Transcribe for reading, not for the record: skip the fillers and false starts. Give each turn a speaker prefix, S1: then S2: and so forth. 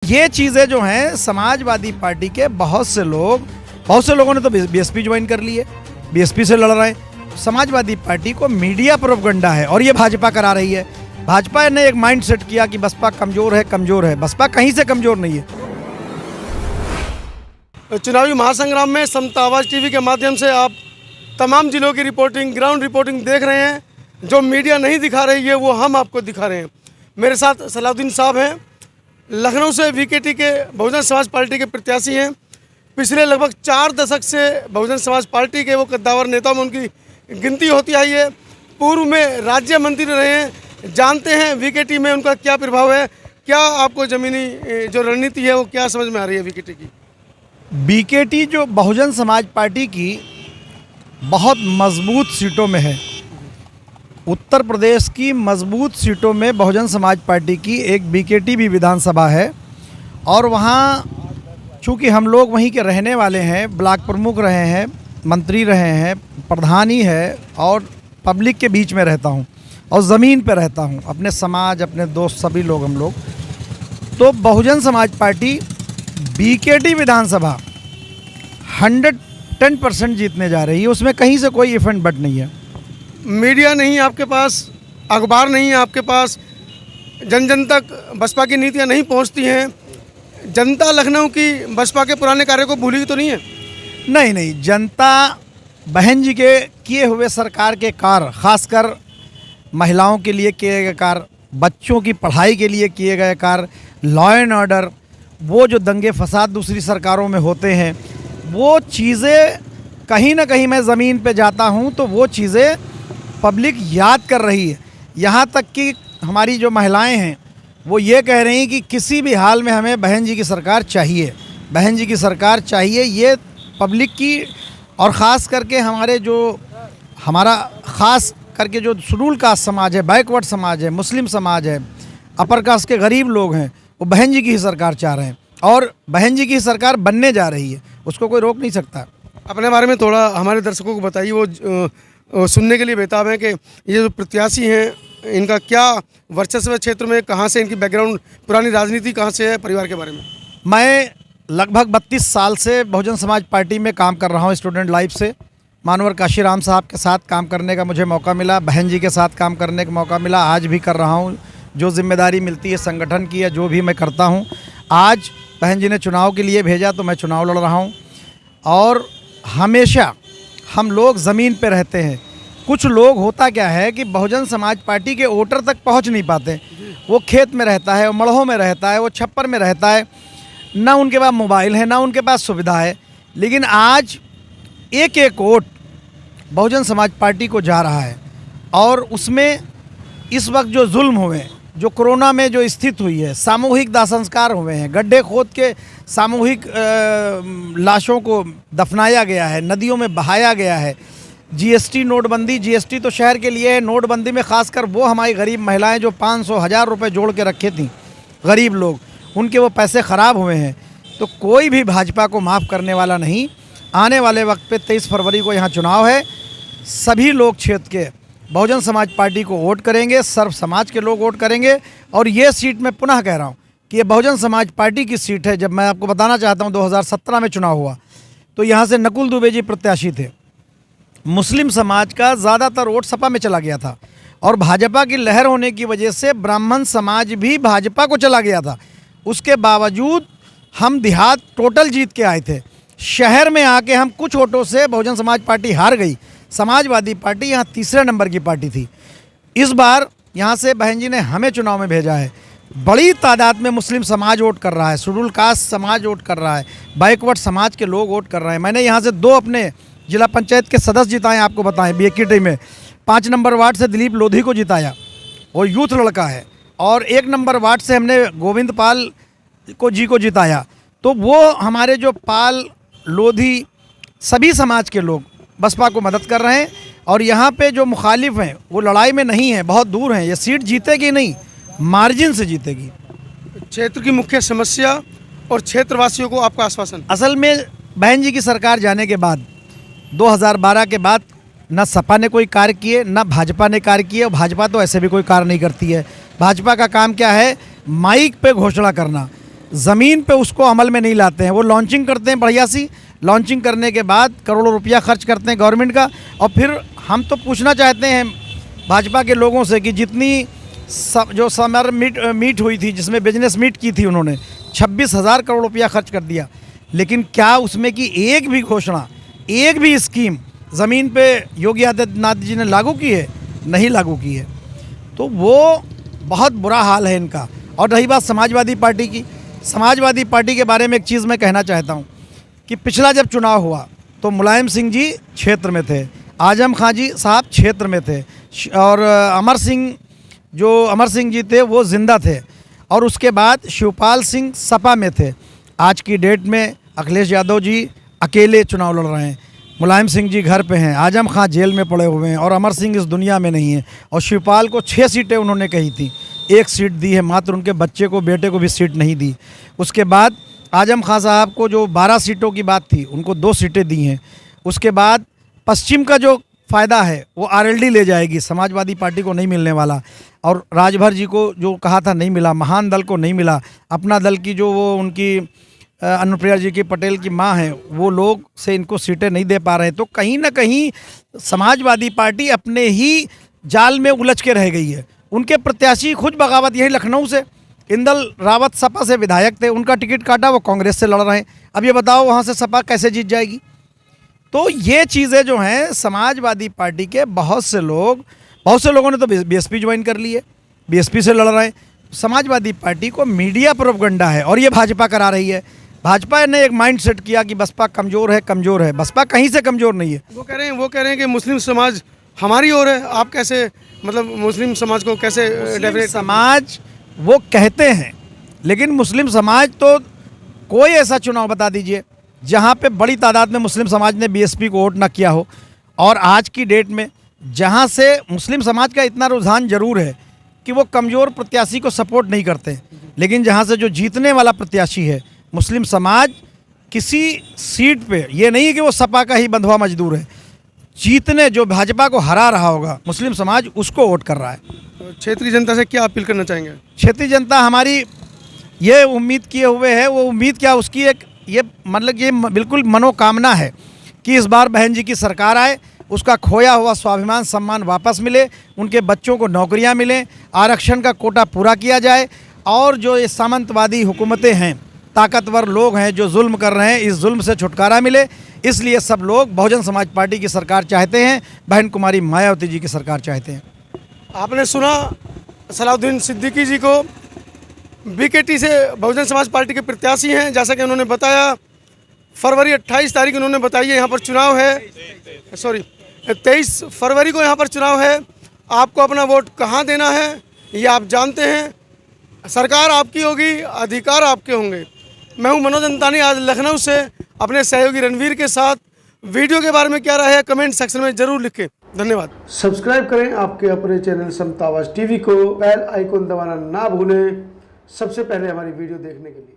S1: ये चीज़ें जो हैं समाजवादी पार्टी के बहुत से लोगों ने तो बीएसपी ज्वाइन कर ली है, बीएसपी से लड़ रहे हैं। समाजवादी पार्टी को मीडिया प्रोपगंडा है और ये भाजपा करा रही है। भाजपा ने एक माइंड सेट किया कि बसपा कमज़ोर है। बसपा कहीं से कमज़ोर नहीं है।
S2: चुनावी महासंग्राम में समता आवाज़ टीवी के माध्यम से आप तमाम जिलों की रिपोर्टिंग, ग्राउंड रिपोर्टिंग देख रहे हैं। जो मीडिया नहीं दिखा रही है वो हम आपको दिखा रहे हैं। मेरे साथ सलाउद्दीन साहब हैं, लखनऊ से वीकेटी के बहुजन समाज पार्टी के प्रत्याशी हैं। पिछले लगभग 4 दशक से बहुजन समाज पार्टी के वो कद्दावर नेताओं में उनकी गिनती होती आई है। पूर्व में राज्य मंत्री रहे हैं। जानते हैं वीकेटी में उनका क्या प्रभाव है, क्या आपको ज़मीनी जो रणनीति है वो क्या समझ में आ रही है वीकेटी की?
S1: बीकेटी जो बहुजन समाज पार्टी की बहुत मजबूत सीटों में है, उत्तर प्रदेश की मजबूत सीटों में बहुजन समाज पार्टी की एक बीकेटी भी विधानसभा है। और वहाँ चूँकि हम लोग वहीं के रहने वाले हैं, ब्लॉक प्रमुख रहे हैं, मंत्री रहे हैं, प्रधान ही है और पब्लिक के बीच में रहता हूँ और ज़मीन पे रहता हूँ, अपने समाज, अपने दोस्त सभी लोग हम लोग। तो बहुजन समाज पार्टी बीकेटी विधानसभा 110% जीतने जा रही है। उसमें कहीं से कोई इफ एंड बट नहीं है।
S2: मीडिया नहीं है आपके पास, अखबार नहीं है आपके पास, जन जन तक बसपा की नीतियां नहीं पहुंचती हैं। जनता लखनऊ की बसपा के पुराने कार्यों को भूली तो नहीं है?
S1: नहीं, जनता बहन जी के किए हुए सरकार के कार्य, खासकर महिलाओं के लिए किए गए कार्य, बच्चों की पढ़ाई के लिए किए गए कार्य, लॉ एंड ऑर्डर, वो जो दंगे फसाद दूसरी सरकारों में होते हैं, वो चीज़ें कहीं ना कहीं मैं ज़मीन पे जाता हूँ तो वो चीज़ें पब्लिक याद कर रही है। यहाँ तक कि हमारी जो महिलाएं हैं वो ये कह रही हैं कि किसी भी हाल में हमें बहन जी की सरकार चाहिए, बहन जी की सरकार चाहिए। ये पब्लिक की, और ख़ास करके हमारा ख़ास करके जो शेड्यूल कास्ट समाज है, बैकवर्ड समाज है, मुस्लिम समाज है, अपर कास्ट के गरीब लोग हैं, वो बहन जी की ही सरकार चाह रहे हैं और बहन जी की सरकार बनने जा रही है। उसको कोई रोक नहीं सकता।
S2: अपने बारे में थोड़ा हमारे दर्शकों को बताइए, वो सुनने के लिए बेताब है कि ये जो प्रत्याशी हैं इनका क्या वर्चस्व है क्षेत्र में, कहाँ से इनकी बैकग्राउंड, पुरानी राजनीति कहाँ से है, परिवार के बारे में?
S1: मैं लगभग 32 साल से बहुजन समाज पार्टी में काम कर रहा हूँ। स्टूडेंट लाइफ से मानवर काशीराम साहब के साथ काम करने का मुझे मौका मिला, बहन जी के साथ काम करने का मौका मिला, आज भी कर रहा हूँ। जो जिम्मेदारी मिलती है संगठन की या जो भी मैं करता हूँ, आज बहन जी ने चुनाव के लिए भेजा तो मैं चुनाव लड़ रहा हूँ। और हमेशा हम लोग ज़मीन पे रहते हैं। कुछ लोग, होता क्या है कि बहुजन समाज पार्टी के वोटर तक पहुंच नहीं पाते। वो खेत में रहता है, वो मड़हों में रहता है, वो छप्पर में रहता है, ना उनके पास मोबाइल है, ना उनके पास सुविधा है। लेकिन आज एक एक वोट बहुजन समाज पार्टी को जा रहा है। और उसमें इस वक्त जो जुल्म हुए, जो कोरोना में जो स्थिति हुई है, सामूहिक दाह संस्कार हुए हैं, गड्ढे खोद के सामूहिक लाशों को दफनाया गया है, नदियों में बहाया गया है, जीएसटी, नोटबंदी, जीएसटी तो शहर के लिए है, नोटबंदी में खासकर वो हमारी गरीब महिलाएं जो 500,000 रुपये जोड़ के रखे थीं, गरीब लोग, उनके वो पैसे ख़राब हुए हैं। तो कोई भी भाजपा को माफ़ करने वाला नहीं। आने वाले वक्त पे 23 फरवरी को यहाँ चुनाव है। सभी लोग क्षेत्र के बहुजन समाज पार्टी को वोट करेंगे, सर्व समाज के लोग वोट करेंगे। और ये सीट मैं पुनः कह रहा हूँ कि ये बहुजन समाज पार्टी की सीट है। जब मैं आपको बताना चाहता हूँ 2017 में चुनाव हुआ तो यहाँ से नकुल दुबे जी प्रत्याशी थे। मुस्लिम समाज का ज़्यादातर वोट सपा में चला गया था और भाजपा की लहर होने की वजह से ब्राह्मण समाज भी भाजपा को चला गया था। उसके बावजूद हम देहात टोटल जीत के आए थे। शहर में आके हम कुछ वोटों से बहुजन समाज पार्टी हार गई। समाजवादी पार्टी यहाँ तीसरे नंबर की पार्टी थी। इस बार यहाँ से बहन जी ने हमें चुनाव में भेजा है। बड़ी तादाद में मुस्लिम समाज वोट कर रहा है, शेड्यूल कास्ट समाज वोट कर रहा है, बैकवर्ड समाज के लोग वोट कर रहे हैं। मैंने यहाँ से 2 अपने जिला पंचायत के सदस्य जिताए, आपको बताएं, बीकेटी में 5 नंबर वार्ड से दिलीप लोधी को जिताया, वो यूथ लड़का है। और 1 नंबर वार्ड से हमने गोविंद पाल को जिताया। तो वो हमारे जो पाल, लोधी, सभी समाज के लोग बसपा को मदद कर रहे हैं। और यहाँ पे जो मुखालिफ हैं वो लड़ाई में नहीं है, बहुत दूर हैं। ये सीट जीतेगी नहीं, मार्जिन से जीतेगी।
S2: क्षेत्र की मुख्य समस्या और क्षेत्रवासियों को आपका आश्वासन?
S1: असल में बहन जी की सरकार जाने के बाद 2012 के बाद न सपा ने कोई कार्य किए, न भाजपा ने कार्य किए। और भाजपा तो ऐसे भी कोई कार्य नहीं करती है। भाजपा का काम क्या है? माइक पे घोषणा करना। ज़मीन पे उसको अमल में नहीं लाते हैं। वो लॉन्चिंग करते हैं बढ़िया सी, लॉन्चिंग करने के बाद करोड़ों रुपया खर्च करते हैं गवर्नमेंट का, और फिर हम तो पूछना चाहते हैं भाजपा के लोगों से कि जितनी जो समर मीट हुई थी, जिसमें बिजनेस मीट की थी उन्होंने, 26,000 करोड़ रुपया खर्च कर दिया, लेकिन क्या उसमें की एक भी घोषणा, एक भी स्कीम ज़मीन पे योगी आदित्यनाथ जी ने लागू की है? नहीं लागू की है। तो वो बहुत बुरा हाल है इनका। और रही बात समाजवादी पार्टी की, समाजवादी पार्टी के बारे में एक चीज़ मैं कहना चाहता हूँ कि पिछला जब चुनाव हुआ तो मुलायम सिंह जी क्षेत्र में थे, आजम खां जी साहब क्षेत्र में थे, और अमर सिंह जी थे वो जिंदा थे, और उसके बाद शिवपाल सिंह सपा में थे। आज की डेट में अखिलेश यादव जी अकेले चुनाव लड़ रहे हैं, मुलायम सिंह जी घर पे हैं, आजम खां जेल में पड़े हुए हैं, और अमर सिंह इस दुनिया में नहीं है। और शिवपाल को 6 सीटें उन्होंने कही थी, 1 सीट दी है मात्र, उनके बच्चे को, बेटे को भी सीट नहीं दी। उसके बाद आजम खां साहब को जो 12 सीटों की बात थी, उनको 2 सीटें दी हैं। उसके बाद पश्चिम का जो फ़ायदा है वो आरएलडी ले जाएगी, समाजवादी पार्टी को नहीं मिलने वाला। और राजभर जी को जो कहा था नहीं मिला, महान दल को नहीं मिला, अपना दल की जो वो उनकी अनुप्रिया जी की पटेल की माँ है, वो लोग से इनको सीटें नहीं दे पा रहे हैं। तो कहीं ना कहीं समाजवादी पार्टी अपने ही जाल में उलझ के रह गई है। उनके प्रत्याशी खुद बगावत यहीं लखनऊ से, इंदल रावत सपा से विधायक थे, उनका टिकट काटा, वो कांग्रेस से लड़ रहे हैं। अब ये बताओ वहाँ से सपा कैसे जीत जाएगी? तो ये चीज़ें जो हैं, समाजवादी पार्टी के बहुत से लोगों ने तो बीएसपी ज्वाइन कर ली है, बीएसपी से लड़ रहे हैं। समाजवादी पार्टी को मीडिया प्रोपगंडा है, और ये भाजपा करा रही है। भाजपा ने एक माइंड सेट किया कि बसपा कमज़ोर है। बसपा कहीं से कमज़ोर नहीं है।
S2: वो कह रहे हैं कि मुस्लिम समाज हमारी ओर है। आप कैसे, मतलब मुस्लिम समाज को कैसे डेफिनेट?
S1: समाज वो कहते हैं, लेकिन मुस्लिम समाज तो, कोई ऐसा चुनाव बता दीजिए जहाँ पे बड़ी तादाद में मुस्लिम समाज ने बीएसपी को वोट ना किया हो। और आज की डेट में जहाँ से मुस्लिम समाज का इतना रुझान जरूर है कि वो कमज़ोर प्रत्याशी को सपोर्ट नहीं करते, लेकिन जहाँ से जो जीतने वाला प्रत्याशी है, मुस्लिम समाज किसी सीट पे, ये नहीं कि वो सपा का ही बंधुआ मजदूर है, जीतने जो भाजपा को हरा रहा होगा मुस्लिम समाज, उसको वोट कर रहा है।
S2: तो क्षेत्रीय जनता से क्या अपील करना चाहेंगे?
S1: क्षेत्रीय जनता हमारी ये उम्मीद किए हुए है, वो उम्मीद क्या, उसकी एक ये मतलब ये बिल्कुल मनोकामना है कि इस बार बहन जी की सरकार आए, उसका खोया हुआ स्वाभिमान सम्मान वापस मिले, उनके बच्चों को नौकरियां मिलें, आरक्षण का कोटा पूरा किया जाए, और जो ये सामंतवादी हुकूमतें हैं, ताकतवर लोग हैं जो जुल्म कर रहे हैं, इस जुल्म से छुटकारा मिले। इसलिए सब लोग बहुजन समाज पार्टी की सरकार चाहते हैं, बहन कुमारी मायावती जी की सरकार चाहते हैं।
S2: आपने सुना सलाउद्दीन सिद्दीकी जी को, बीकेटी से बहुजन समाज पार्टी के प्रत्याशी हैं। जैसा कि उन्होंने बताया, फरवरी 28 तारीख उन्होंने बताई है यहाँ पर चुनाव है, 23 फरवरी को यहाँ पर चुनाव है। आपको अपना वोट कहाँ देना है ये आप जानते हैं। सरकार आपकी होगी, अधिकार आपके होंगे। मैं हूँ मनोज अंतानी, आज लखनऊ से अपने सहयोगी रणवीर के साथ। वीडियो के बारे में क्या राय है कमेंट सेक्शन में जरूर लिखें। धन्यवाद। सब्सक्राइब करें आपके अपने चैनल समता आवाज़ टीवी को, बेल आइकन दबाना ना भूलें सबसे पहले हमारी वीडियो देखने के लिए।